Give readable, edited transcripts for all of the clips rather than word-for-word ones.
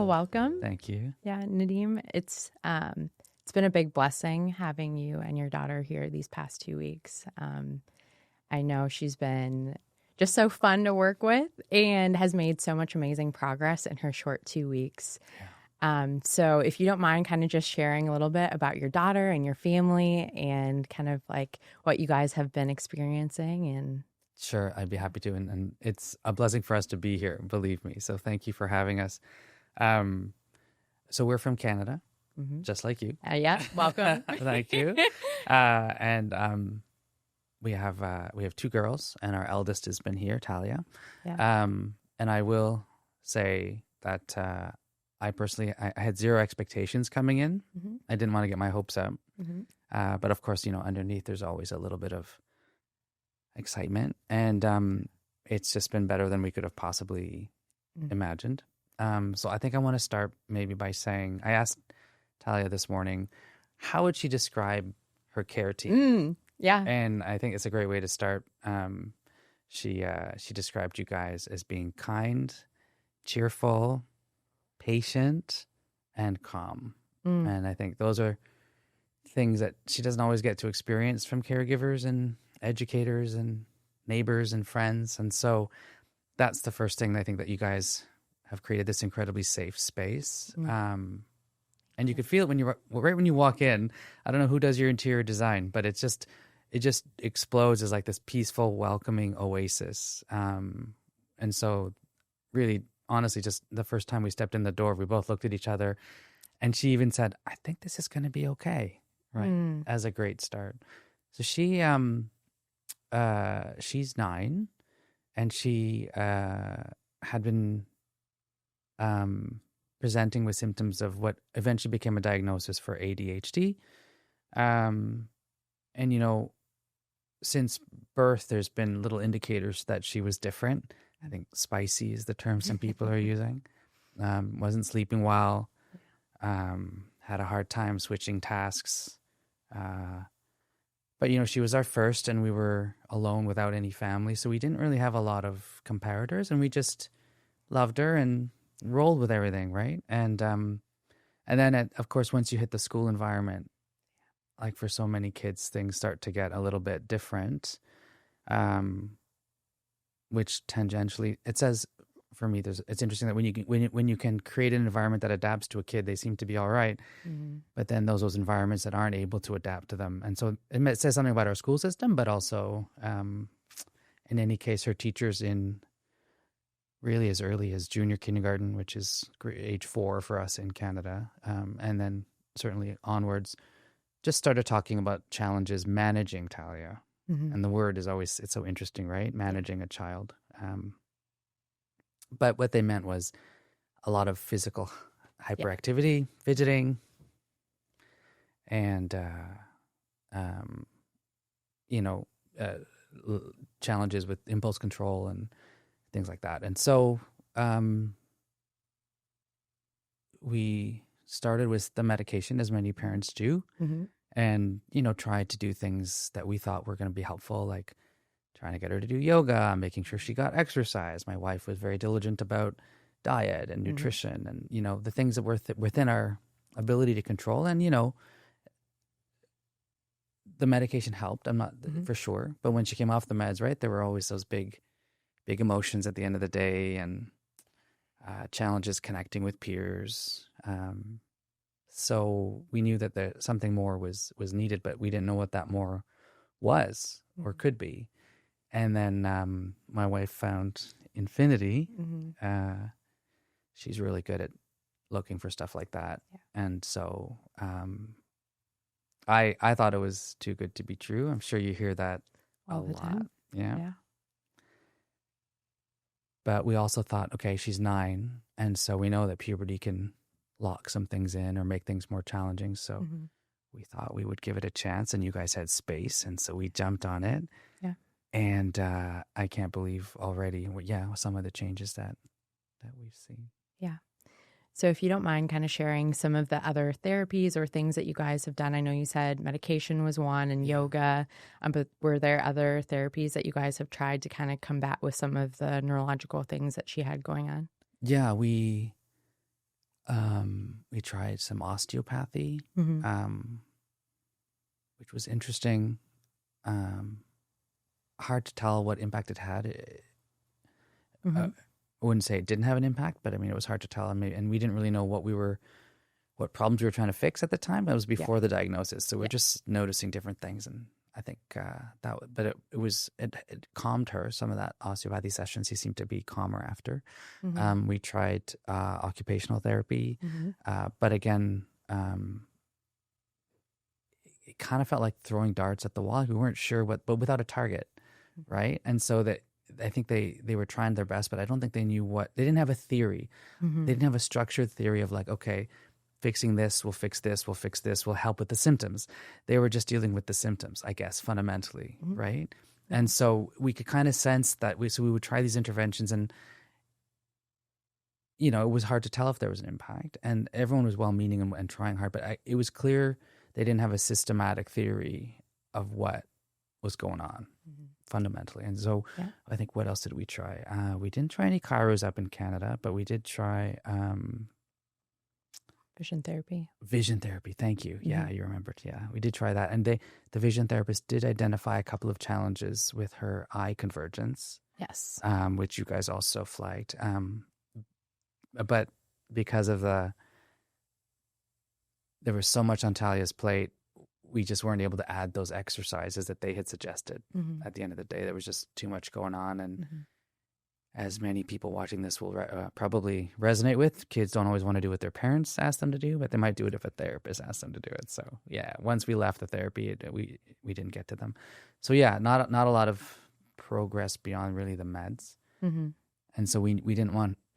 welcome. Thank you. Yeah, Nadim, it's been a big blessing having you and your daughter here these past 2 weeks. I know she's been just so fun to work with and has made so much amazing progress in her short 2 weeks. So if you don't mind kind of just sharing a little bit about your daughter and your family and kind of like what you guys have been experiencing. And Sure, I'd be happy to. And it's a blessing for us to be here, believe me. So thank you for having us. So we're from Canada, just like you. yeah, welcome. Thank you. And we have 2 girls, and our eldest has been here, Talia. Yeah. And I will say that I personally I had zero expectations coming in. I didn't want to get my hopes up. But of course, underneath there's always a little bit of excitement, and it's just been better than we could have possibly imagined. So I think I want to start maybe by saying, I asked Talia this morning, how would she describe her care team? Yeah. And I think it's a great way to start. She described you guys as being kind, cheerful, patient, and calm. And I think those are things that she doesn't always get to experience from caregivers and educators and neighbors and friends. And so that's the first thing I think that you guys have created, this incredibly safe space. And you could feel it right when you walk in. I don't know who does your interior design, but it just explodes as like this peaceful, welcoming oasis. And so really, honestly, just the first time we stepped in the door, we both looked at each other, and she even said, I think this is going to be okay, right? As a great start. So she's 9, and she had been presenting with symptoms of what eventually became a diagnosis for ADHD. And, since birth, there's been little indicators that she was different. I think spicy is the term some people are using. Wasn't sleeping well, had a hard time switching tasks. But, she was our first, and we were alone without any family. So we didn't really have a lot of comparators, and we just loved her and rolled with everything, right? And then, of course, once you hit the school environment, like for so many kids, things start to get a little bit different, which tangentially, it says, for me, it's interesting that when you can create an environment that adapts to a kid, they seem to be all right. But then those environments that aren't able to adapt to them. And so it says something about our school system, but also, in any case, her teachers in really as early as junior kindergarten, which is age 4 for us in Canada, and then certainly onwards, just started talking about challenges managing Talia. And the word is always, it's so interesting, right? Managing a child. But what they meant was a lot of physical hyperactivity, fidgeting, and, challenges with impulse control and things like that. And so we started with the medication, as many parents do, and, tried to do things that we thought were going to be helpful, like trying to get her to do yoga, making sure she got exercise. My wife was very diligent about diet and nutrition and, the things that were within our ability to control. And, the medication helped. I'm not for sure. But when she came off the meds, right, there were always those big emotions at the end of the day, and challenges connecting with peers. So we knew that something more was needed, but we didn't know what that more was or could be. And then my wife found Infinity. She's really good at looking for stuff like that. Yeah. And so I thought it was too good to be true. I'm sure you hear that all the lot. Time. Yeah. But we also thought, okay, she's 9, and so we know that puberty can lock some things in or make things more challenging. So we thought we would give it a chance, and you guys had space, and so we jumped on it. Yeah. And I can't believe already, some of the changes that we've seen. Yeah. So if you don't mind kind of sharing some of the other therapies or things that you guys have done. I know you said medication was one and yoga, but were there other therapies that you guys have tried to kind of combat with some of the neurological things that she had going on? Yeah, we We tried some osteopathy, Mm-hmm. which was interesting. Hard to tell what impact it had. Mm-hmm. I wouldn't say it didn't have an impact, but I mean, it was hard to tell. And we didn't really know what problems we were trying to fix at the time. That was before the diagnosis. So we're just noticing different things. And I think but it calmed her. Some of that osteopathy sessions, he seemed to be calmer after. Mm-hmm. We tried occupational therapy, but again, it kind of felt like throwing darts at the wall. We weren't sure but without a target, right? And so that I think they were trying their best, but I don't think they knew they didn't have a theory. Mm-hmm. They didn't have a structured theory of like, okay, fixing this will fix this, will fix this, will help with the symptoms. They were just dealing with the symptoms, I guess, fundamentally, right? Yeah. And so we could kind of sense that we would try these interventions, and it was hard to tell if there was an impact, and everyone was well-meaning and trying hard, but it was clear they didn't have a systematic theory of what was going on fundamentally. And so I think, what else did we try? We didn't try any chiros up in Canada, but we did try vision therapy. Vision therapy, thank you. Yeah, you remembered. Yeah, we did try that. And the vision therapist did identify a couple of challenges with her eye convergence. Yes. Which you guys also flagged. But because of there was so much on Talia's plate, we just weren't able to add those exercises that they had suggested. At the end of the day, there was just too much going on. And as many people watching this will probably resonate with, kids don't always want to do what their parents ask them to do, but they might do it if a therapist asks them to do it. So yeah, once we left the therapy, we didn't get to them. So yeah, not a lot of progress beyond really the meds. And so we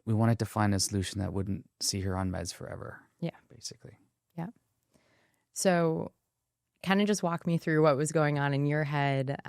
wanted to find a solution that wouldn't see her on meds forever. Yeah, basically. Yeah. So kind of just walk me through what was going on in your head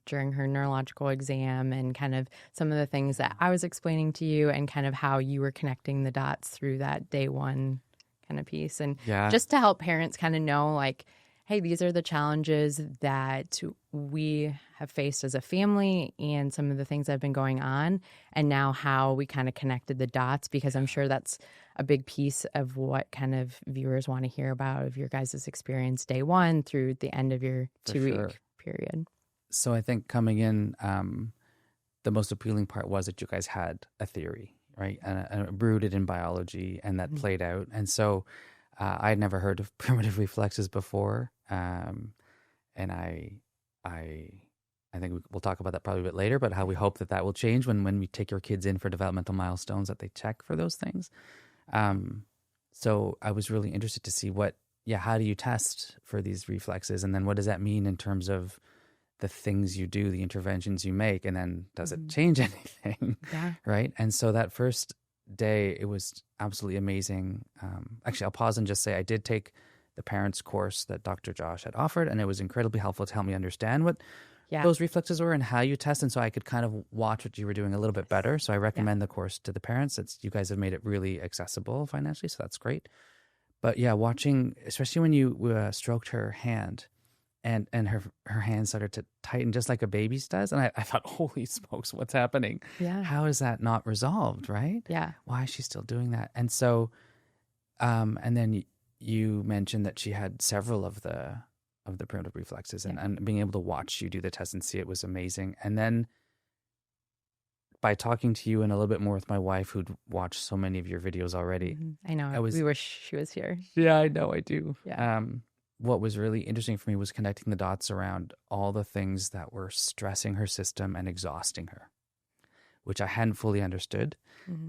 during her neurological exam, and kind of some of the things that I was explaining to you, and kind of how you were connecting the dots through that day one kind of piece. And just to help parents kind of know, like, hey, these are the challenges that we have faced as a family, and some of the things that have been going on, and now how we kind of connected the dots, because I'm sure that's a big piece of what kind of viewers want to hear about of your guys' experience day one through the end of your 2-week period. So I think coming in, the most appealing part was that you guys had a theory, right? And rooted in biology, and that played out. And so I had never heard of primitive reflexes before. And I think we'll talk about that probably a bit later, but how we hope that will change when we take your kids in for developmental milestones, that they check for those things. So I was really interested to see how do you test for these reflexes? And then what does that mean in terms of the things you do, the interventions you make, and then does it change anything? Yeah. Right. And so that first day, it was absolutely amazing. Actually, I'll pause and just say I did take the parents course that Dr. Josh had offered, and it was incredibly helpful to help me understand what those reflexes were and how you test, and so I could kind of watch what you were doing a little bit better. So I recommend the course to the parents. You guys have made it really accessible financially, so that's great. But yeah, watching, especially when you stroked her hand, and her hand started to tighten just like a baby's does, and I thought, holy smokes, what's happening? Yeah, how is that not resolved? Right? Yeah, why is she still doing that? And so, and then you mentioned that she had several of the primitive reflexes, and being able to watch you do the test and see it was amazing. And then by talking to you and a little bit more with my wife, who'd watched so many of your videos already. I know. We wish she was here. Yeah, I know. I do. Yeah. What was really interesting for me was connecting the dots around all the things that were stressing her system and exhausting her, which I hadn't fully understood.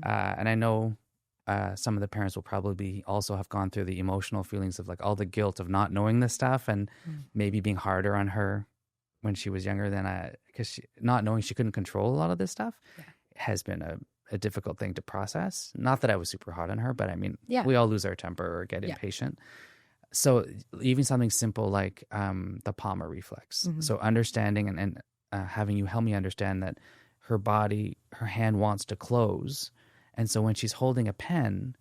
And I know some of the parents will probably also have gone through the emotional feelings of like all the guilt of not knowing this stuff, and maybe being harder on her when she was younger than because not knowing she couldn't control a lot of this stuff has been a difficult thing to process. Not that I was super hard on her, but I mean, we all lose our temper or get impatient. So even something simple like the Palmer reflex. So understanding and having you help me understand that her hand wants to close. And so when she's holding a pen,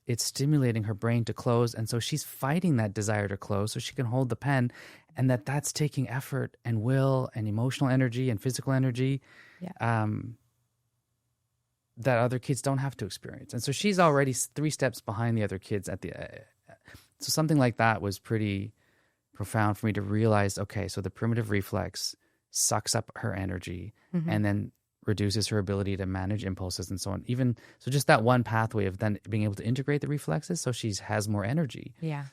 it's stimulating her brain to close. And so she's fighting that desire to close so she can hold the pen, and that's taking effort and will and emotional energy and physical energy. Yeah. that other kids don't have to experience. And so she's already 3 steps behind the other kids at the so something like that was pretty profound for me to realize, okay, so the primitive reflex sucks up her energy and then reduces her ability to manage impulses and so on. Even so, just that one pathway of then being able to integrate the reflexes so she has more energy. Yeah.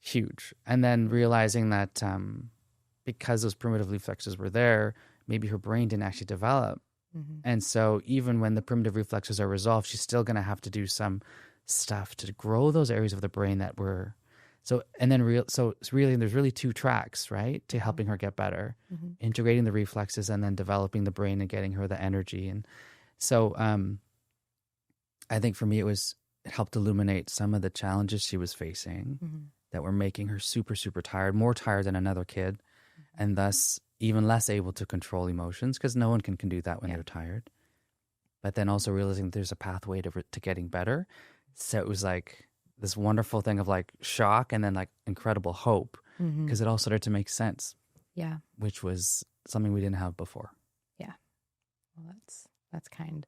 Huge. And then realizing that because those primitive reflexes were there, maybe her brain didn't actually develop. And so even when the primitive reflexes are resolved, she's still going to have to do some stuff to grow those areas of the brain that were so. And then so it's really, there's really 2 tracks, right, to helping her get better, integrating the reflexes and then developing the brain and getting her the energy. And so I think for me, it helped illuminate some of the challenges she was facing that were making her super, super tired, more tired than another kid, and thus even less able to control emotions, because no one can do that when they're tired. But then also realizing that there's a pathway to getting better. So it was like this wonderful thing of like shock and then like incredible hope, because it all started to make sense. Yeah. Which was something we didn't have before. Yeah. Well, that's kind.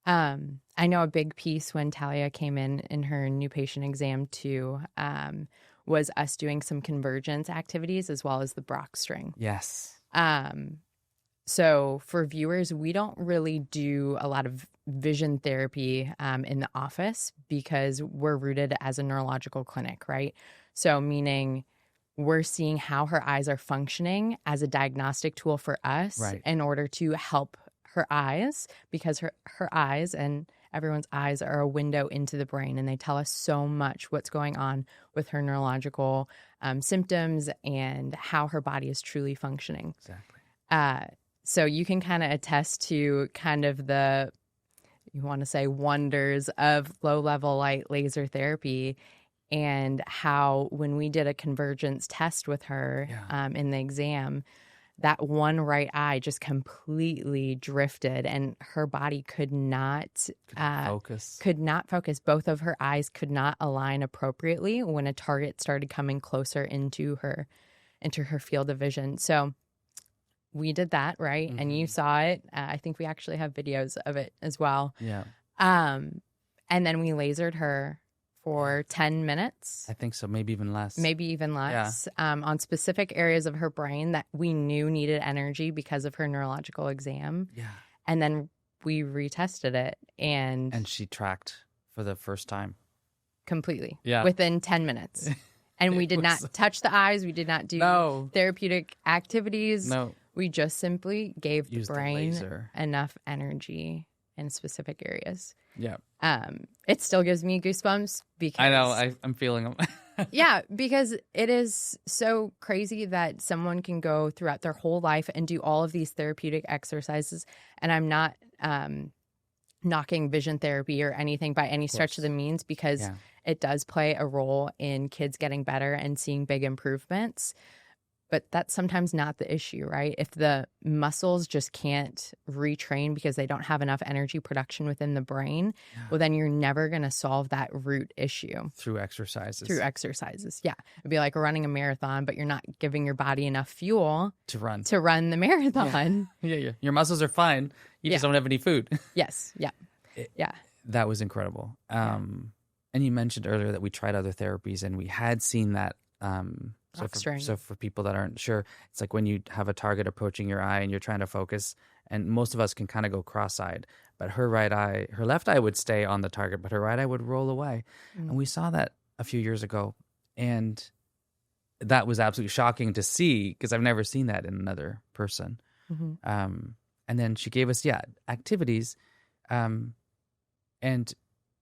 I know a big piece when Talia came in her new patient exam too, was us doing some convergence activities as well as the Brock string. Yes. So for viewers, we don't really do a lot of vision therapy in the office because we're rooted as a neurological clinic, right? So meaning we're seeing how her eyes are functioning as a diagnostic tool for us in order to help her eyes, because her eyes and everyone's eyes are a window into the brain, and they tell us so much what's going on with her neurological symptoms and how her body is truly functioning. Exactly. So you can kind of attest to kind of you want to say wonders of low-level light laser therapy, and how when we did a convergence test with her in the exam, that one right eye just completely drifted and her body could not focus. Both of her eyes could not align appropriately when a target started coming closer into her field of vision. So we did that, right? And you saw it. I think we actually have videos of it as well. Yeah. And then we lasered her for 10 minutes. I think so. Maybe even less. On specific areas of her brain that we knew needed energy because of her neurological exam. Yeah. And then we retested it. And she tracked for the first time. Completely. Yeah. Within 10 minutes. And we did not touch the eyes. We did not do therapeutic activities. No. We just simply gave the brain enough energy in specific areas. Yeah. It still gives me goosebumps because I know I'm feeling them. Yeah, because it is so crazy that someone can go throughout their whole life and do all of these therapeutic exercises. And I'm not knocking vision therapy or anything by any stretch of the means, because it does play a role in kids getting better and seeing big improvements. But that's sometimes not the issue, right? If the muscles just can't retrain because they don't have enough energy production within the brain, well, then you're never going to solve that root issue. Through exercises. Yeah. It'd be like running a marathon, but you're not giving your body enough fuel to run the marathon. Yeah. Your muscles are fine. You just don't have any food. Yes. Yeah. That was incredible. And you mentioned earlier that we tried other therapies and we had seen that. So for people that aren't sure, it's like when you have a target approaching your eye and you're trying to focus, and most of us can kind of go cross-eyed, but her left eye would stay on the target, but her right eye would roll away. And we saw that a few years ago, and that was absolutely shocking to see because I've never seen that in another person. And then she gave us, activities, and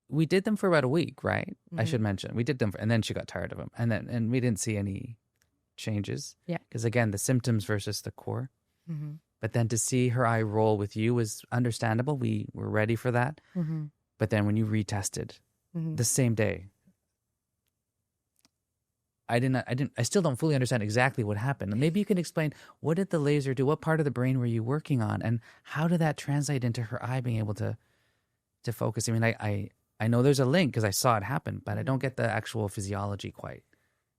we did them for about a week, right? I should mention. We did them, and then she got tired of them. And we didn't see any changes. Yeah. Because, again, the symptoms versus the core. But then to see her eye roll with you was understandable. We were ready for that. But then when you retested the same day, I still don't fully understand exactly what happened. And maybe you can explain, what did the laser do? What part of the brain were you working on? And how did that translate into her eye being able to focus? I mean, I know there's a link because I saw it happen, but I don't get the actual physiology quite.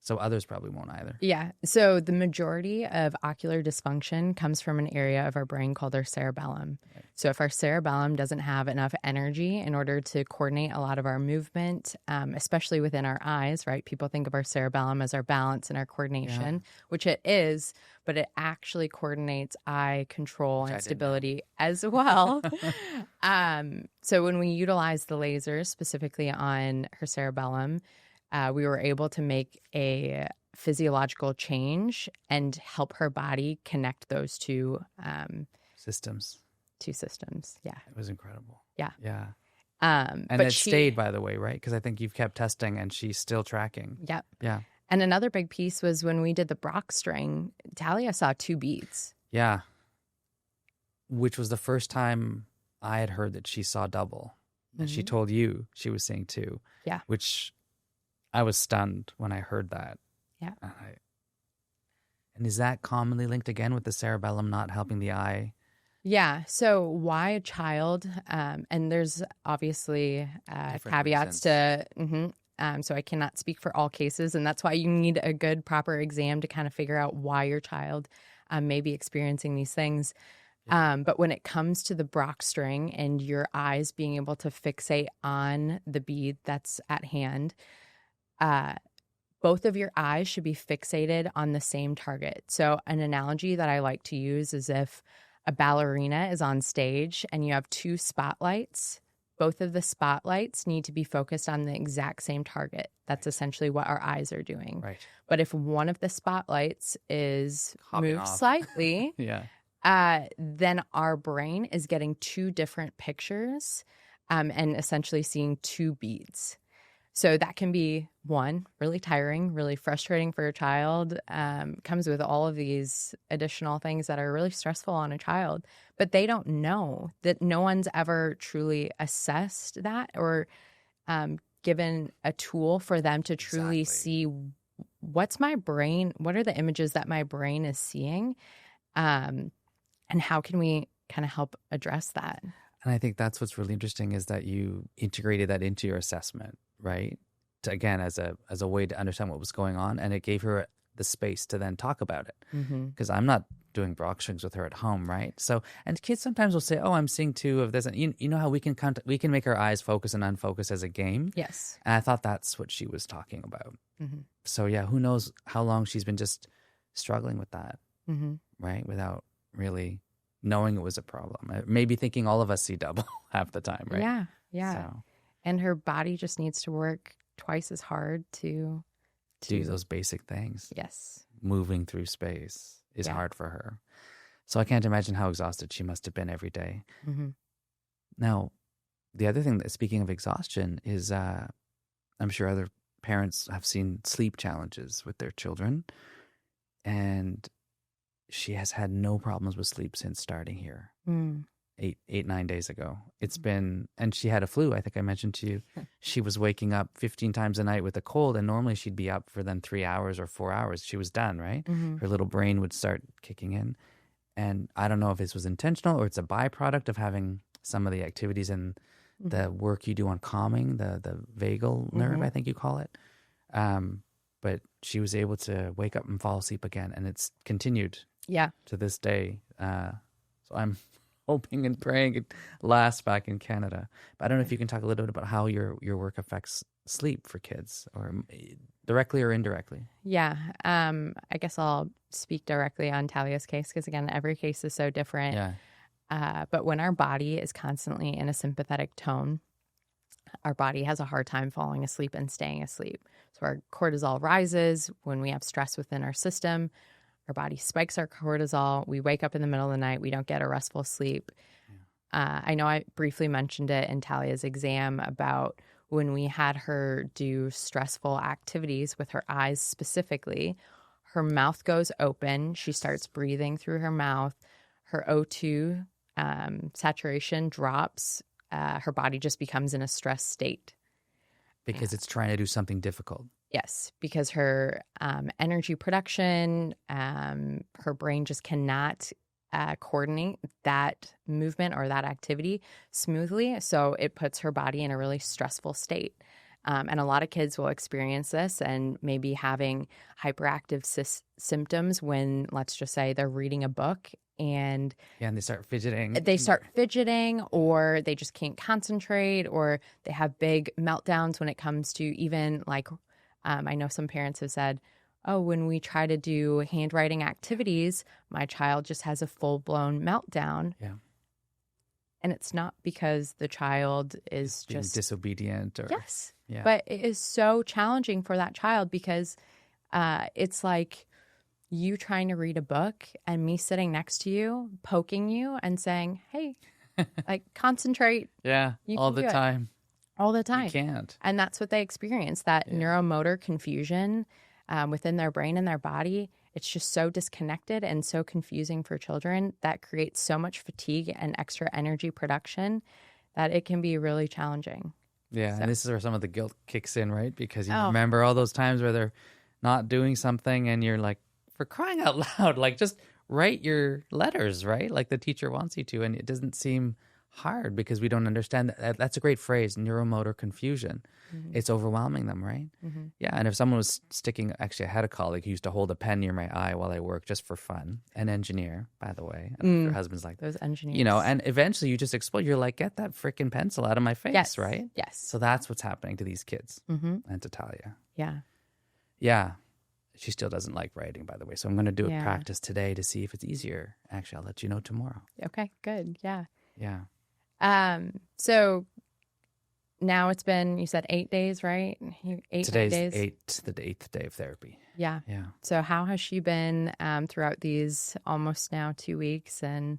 So others probably won't either. Yeah. So the majority of ocular dysfunction comes from an area of our brain called our cerebellum. So if our cerebellum doesn't have enough energy in order to coordinate a lot of our movement, especially within our eyes, right? People think of our cerebellum as our balance and our coordination, which it is, but it actually coordinates eye control and stability as well. So when we utilize the lasers specifically on her cerebellum, we were able to make a physiological change and help her body connect those systems. Two systems. Yeah. It was incredible. Yeah. Yeah. And it stayed, by the way, right? Because I think you've kept testing and she's still tracking. Yep. Yeah. And another big piece was when we did the Brock string, Talia saw 2 beads. Yeah. Which was the first time I had heard that she saw double. And she told you she was seeing 2. Yeah. Which I was stunned when I heard that. Yeah. And is that commonly linked again with the cerebellum not helping the eye? Yeah. So why a child? And there's obviously caveats to, so I cannot speak for all cases. And that's why you need a good, proper exam to kind of figure out why your child may be experiencing these things. But when it comes to the Brock string and your eyes being able to fixate on the bead that's at hand, both of your eyes should be fixated on the same target. So an analogy that I like to use is if a ballerina is on stage and you have 2 spotlights, both of the spotlights need to be focused on the exact same target. That's essentially what our eyes are doing. Right. But if one of the spotlights is moved slightly, then our brain is getting 2 different pictures and essentially seeing 2 beads. So that can be, one, really tiring, really frustrating for a child, comes with all of these additional things that are really stressful on a child. But they don't know that no one's ever truly assessed that or given a tool for them to truly see what's my brain, what are the images that my brain is seeing, and how can we kind of help address that? And I think that's what's really interesting is that you integrated that into your assessment, right? Again, as a way to understand what was going on, and it gave her the space to then talk about it. Because I'm not doing Brock strings with her at home, right? So, and kids sometimes will say, "Oh, I'm seeing 2 of this," and you know how we can make our eyes focus and unfocus as a game. Yes, and I thought that's what she was talking about. So yeah, who knows how long she's been just struggling with that, right? Without really knowing it was a problem. Maybe thinking all of us see double half the time, right? Yeah. So. And her body just needs to work twice as hard to do those basic things. Yes. Moving through space is hard for her. So I can't imagine how exhausted she must have been every day. Now, the other thing, speaking of exhaustion, is I'm sure other parents have seen sleep challenges with their children. And she has had no problems with sleep since starting here. 9 days ago. It's been, and she had a flu. I think I mentioned to you, she was waking up 15 times a night with a cold, and normally she'd be up for then 3 hours or 4 hours. She was done, right? Her little brain would start kicking in. And I don't know if this was intentional or it's a byproduct of having some of the activities and the work you do on calming, the vagal nerve, I think you call it. But she was able to wake up and fall asleep again, and it's continued to this day. So I'm hoping and praying it lasts back in Canada. But I don't know if you can talk a little bit about how your work affects sleep for kids, or directly or indirectly. Yeah. I guess I'll speak directly on Talia's case because, again, every case is so different. But when our body is constantly in a sympathetic tone, our body has a hard time falling asleep and staying asleep. So our cortisol rises when we have stress within our system. Our body spikes our cortisol. We wake up in the middle of the night. We don't get a restful sleep. I know I briefly mentioned it in Talia's exam about when we had her do stressful activities with her eyes specifically. Her mouth goes open. She starts breathing through her mouth. Her O2 saturation drops. Her body just becomes in a stress state. Because it's trying to do something difficult. Yes, because her energy production, her brain just cannot coordinate that movement or that activity smoothly. So it puts her body in a really stressful state. And a lot of kids will experience this and maybe having hyperactive symptoms when, let's just say, they're reading a book and and they start fidgeting. They start fidgeting, or they just can't concentrate, or they have big meltdowns when it comes to even like, I know some parents have said, oh, when we try to do handwriting activities, my child just has a full-blown meltdown. Yeah. And it's not because the child is being just disobedient or yes. Yeah. But it is so challenging for that child because it's like you trying to read a book and me sitting next to you, poking you and saying, hey, like concentrate. Yeah. All the time. All the time. You can't. And that's what they experience, that neuromotor confusion within their brain and their body. It's just so disconnected and so confusing for children that creates so much fatigue and extra energy production that it can be really challenging. Yeah, So. and this is where some of the guilt kicks in, right? Because you remember all those times where they're not doing something and you're like, for crying out loud, like just write your letters, right? Like the teacher wants you to. And it doesn't seem hard because we don't understand that. That's a great phrase, neuromotor confusion. Mm-hmm. It's overwhelming them, right? Mm-hmm. Yeah, and if someone was sticking, actually I had a colleague who used to hold a pen near my eye while I worked just for fun. An engineer, by the way. Her husband's like, those engineers. You know, and eventually you just explode. You're like, get that freaking pencil out of my face, right? Yes. So that's what's happening to these kids and to Talia. Yeah. Yeah. She still doesn't like writing, by the way. So I'm going to do a practice today to see if it's easier. Actually, I'll let you know tomorrow. Okay, good. Yeah. Yeah. So now it's been, you said 8 days, right? Today's 8 days? the 8th day of therapy. Yeah. Yeah. So how has she been throughout these almost now 2 weeks, and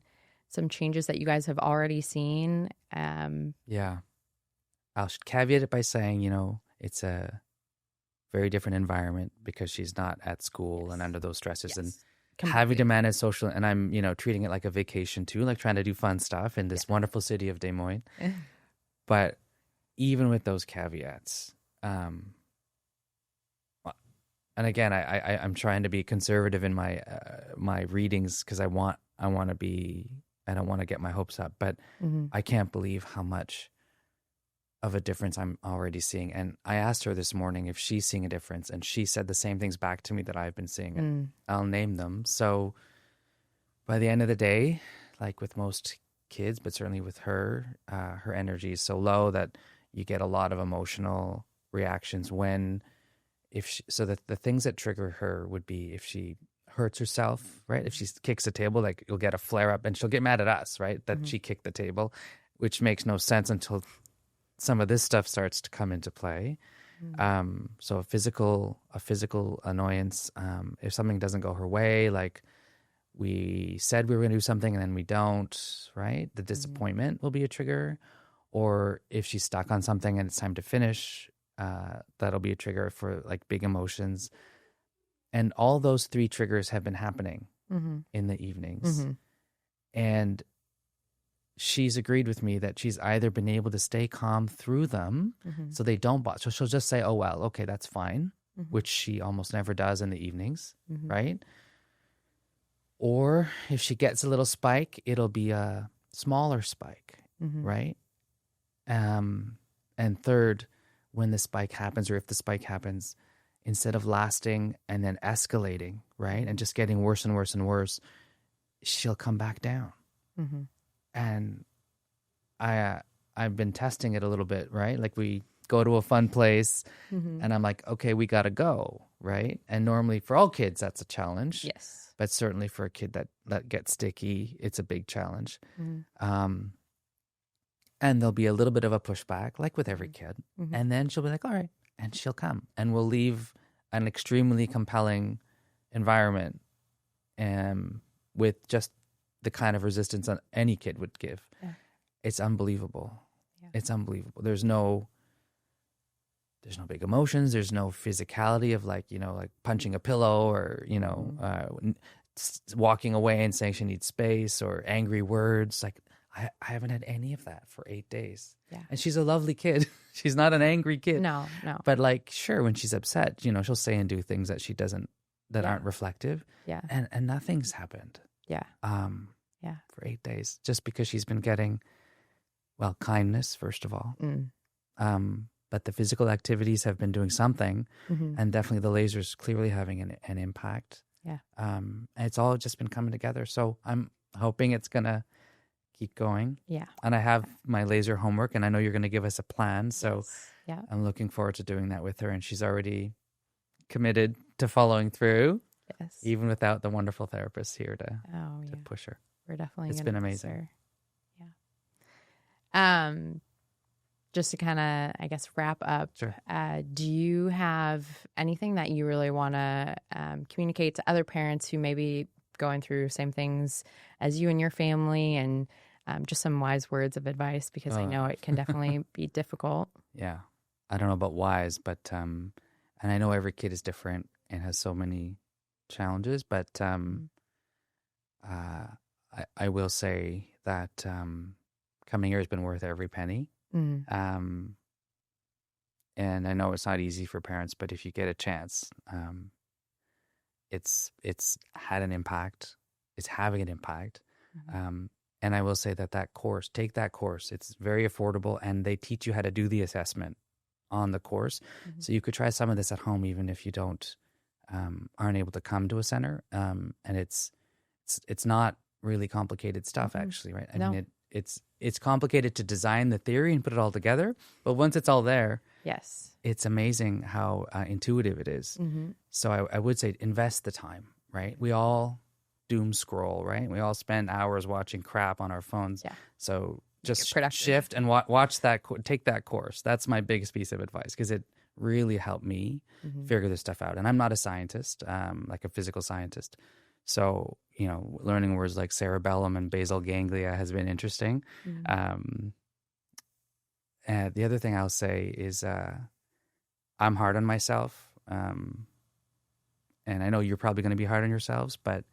some changes that you guys have already seen? Yeah. I'll caveat it by saying, you know, it's a very different environment because she's not at school and under those stresses and having to manage social. And I'm, you know, treating it like a vacation too, like trying to do fun stuff in this wonderful city of Des Moines. But even with those caveats, and again, I'm trying to be conservative in my my readings because I want to be, I don't want to get my hopes up, but I can't believe how much of a difference I'm already seeing. And I asked her this morning if she's seeing a difference, and she said the same things back to me that I've been seeing. And I'll name them. So by the end of the day, like with most kids, but certainly with her, her energy is so low that you get a lot of emotional reactions when, so that the things that trigger her would be if she hurts herself, right? If she kicks a table, like you'll get a flare up and she'll get mad at us, right? That she kicked the table, which makes no sense until some of this stuff starts to come into play. So a physical annoyance, if something doesn't go her way, like we said we were going to do something and then we don't, right? The disappointment will be a trigger. Or if she's stuck on something and it's time to finish, that'll be a trigger for like big emotions. And all those 3 triggers have been happening in the evenings. And she's agreed with me that she's either been able to stay calm through them so they don't bother. So she'll just say, oh, well, okay, that's fine, which she almost never does in the evenings, right? Or if she gets a little spike, it'll be a smaller spike, right? And third, when the spike happens, or if the spike happens, instead of lasting and then escalating, right, and just getting worse and worse and worse, she'll come back down. And I've been testing it a little bit, right? Like we go to a fun place and I'm like, okay, we got to go, right? And normally for all kids, that's a challenge. Yes. But certainly for a kid that gets sticky, it's a big challenge. And there'll be a little bit of a pushback, like with every kid. And then she'll be like, all right. And she'll come. And we'll leave an extremely compelling environment with just the kind of resistance that any kid would give. Yeah. It's unbelievable. Yeah. It's unbelievable. There's no big emotions. There's no physicality of like, you know, like punching a pillow or, you know, walking away and saying she needs space or angry words. Like I haven't had any of that for 8 days. Yeah. And she's a lovely kid. She's not an angry kid. No. But like, sure, when she's upset, you know, she'll say and do things that she doesn't, that aren't reflective. Yeah. And nothing's happened. Yeah. For 8 days, just because she's been getting, well, kindness, first of all. but the physical activities have been doing something, and definitely the lasers clearly having an impact. Yeah. And it's all just been coming together. So I'm hoping it's going to keep going. Yeah. And I have my laser homework, and I know you're going to give us a plan. So yeah, I'm looking forward to doing that with her. And she's already committed to following through, even without the wonderful therapist here to push her. We're definitely. It's been amazing. Yeah. Just to kind of, I guess, wrap up. Sure. Do you have anything that you really want to communicate to other parents who may be going through same things as you and your family, and just some wise words of advice, because I know it can definitely be difficult. Yeah. I don't know about wise, but, and I know every kid is different and has so many challenges, but I will say that coming here has been worth every penny. And I know it's not easy for parents, but if you get a chance, it's had an impact. It's having an impact. And I will say that course, take that course. It's very affordable, and they teach you how to do the assessment on the course. So you could try some of this at home, even if you aren't able to come to a center. And it's not really complicated stuff, actually, right? I mean, it's complicated to design the theory and put it all together, but once it's all there, it's amazing how intuitive it is. So I would say invest the time, right? We all doom scroll, right? We all spend hours watching crap on our phones. So just shift and watch that, take that course. That's my biggest piece of advice, because it really helped me figure this stuff out. And I'm not a scientist, like a physical scientist. So, learning words like cerebellum and basal ganglia has been interesting. And the other thing I'll say is I'm hard on myself. And I know you're probably going to be hard on yourselves, but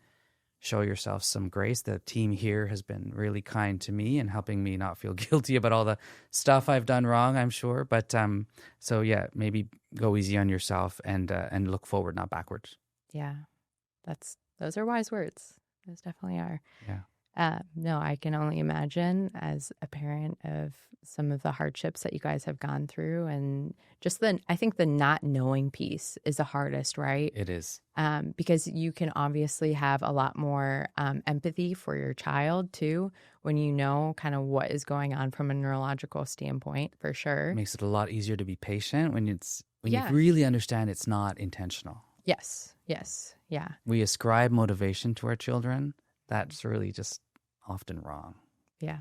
show yourself some grace. The team here has been really kind to me and helping me not feel guilty about all the stuff I've done wrong, I'm sure. But so, yeah, maybe go easy on yourself and look forward, not backwards. Yeah, those are wise words. Those definitely are. Yeah. No, I can only imagine, as a parent, of some of the hardships that you guys have gone through, and just I think the not knowing piece is the hardest, right? It is. Because you can obviously have a lot more empathy for your child too, when you know kind of what is going on from a neurological standpoint, for sure. It makes it a lot easier to be patient when you really understand it's not intentional. Yes. Yeah. We ascribe motivation to our children. That's really just often wrong. Yeah.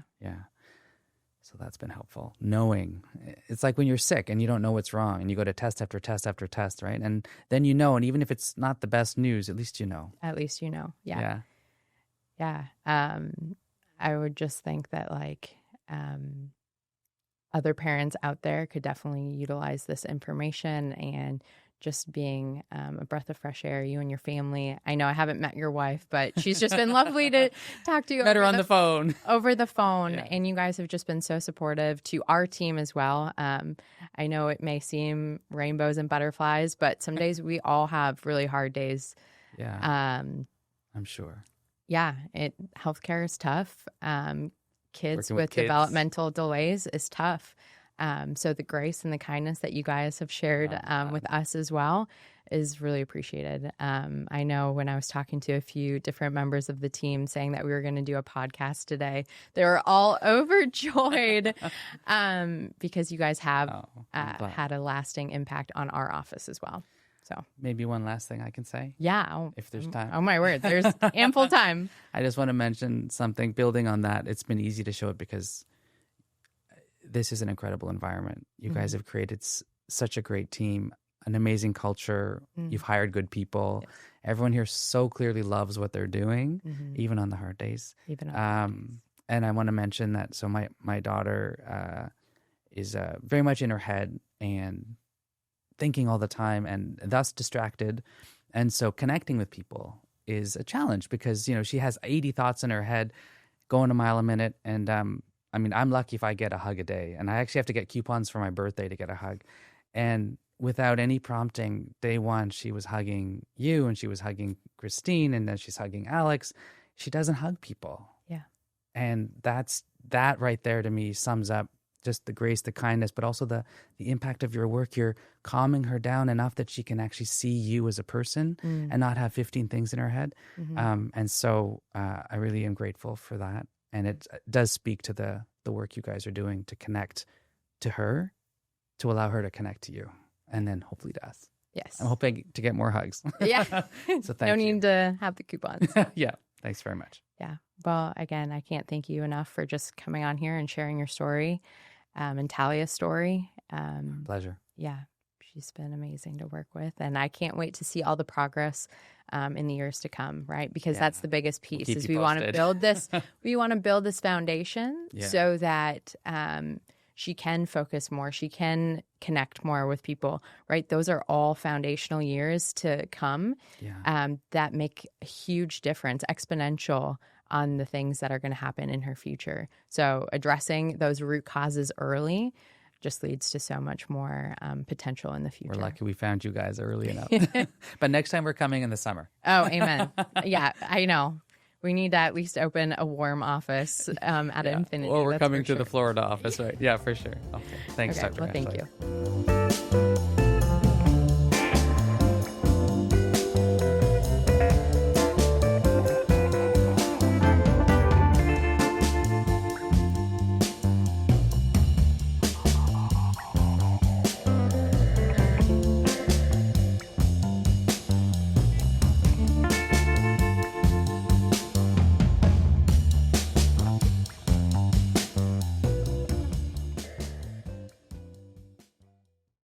So that's been helpful. Knowing. It's like when you're sick and you don't know what's wrong, and you go to test after test after test, right? And then and even if it's not the best news, at least you know. Yeah. I would just think that other parents out there could definitely utilize this information, and just being a breath of fresh air, you and your family. I know I haven't met your wife, but she's just been lovely to talk to you. Met her on the phone. Over the phone. Yeah. And you guys have just been so supportive to our team as well. I know it may seem rainbows and butterflies, but some days we all have really hard days. Yeah. I'm sure. Yeah. Healthcare is tough. Kids with developmental delays is tough. So the grace and the kindness that you guys have shared with us as well is really appreciated. I know when I was talking to a few different members of the team saying that we were going to do a podcast today, they were all overjoyed because you guys have had a lasting impact on our office as well. So maybe one last thing I can say. Yeah. If there's time. Oh, my word. There's ample time. I just want to mention something building on that. It's been easy to show it because this is an incredible environment. You guys have created such a great team, an amazing culture. You've hired good people. Yes. Everyone here so clearly loves what they're doing, even on the hard days. And I want to mention that. So my daughter is very much in her head and thinking all the time, and thus distracted. And so connecting with people is a challenge because, she has 80 thoughts in her head going a mile a minute. And I'm lucky if I get a hug a day, and I actually have to get coupons for my birthday to get a hug. And without any prompting, day one, she was hugging you, and she was hugging Christine, and then she's hugging Alex. She doesn't hug people. Yeah. And that right there to me sums up just the grace, the kindness, but also the impact of your work. You're calming her down enough that she can actually see you as a person and not have 15 things in her head. And so I really am grateful for that. And it does speak to the work you guys are doing to connect to her, to allow her to connect to you, and then hopefully to us. Yes. I'm hoping to get more hugs. Yeah. So thank no you. need to have the coupons. Yeah. Thanks very much. Yeah. Well, again, I can't thank you enough for just coming on here and sharing your story and Talia's story. Pleasure. Yeah. She's been amazing to work with. And I can't wait to see all the progress in the years to come, right? Because that's the biggest piece is we want to build this. We want to build this foundation so that she can focus more. She can connect more with people, right? Those are all foundational years to come that make a huge difference, exponential on the things that are going to happen in her future. So addressing those root causes early just leads to so much more potential in the future. We're lucky we found you guys early enough. But next time we're coming in the summer. Oh, amen. Yeah, I know. We need to at least open a warm office at Infinity. Or we're coming to the Florida office, right? Yeah, for sure. Okay. Thanks, Dr. Well, thank Ashley. you.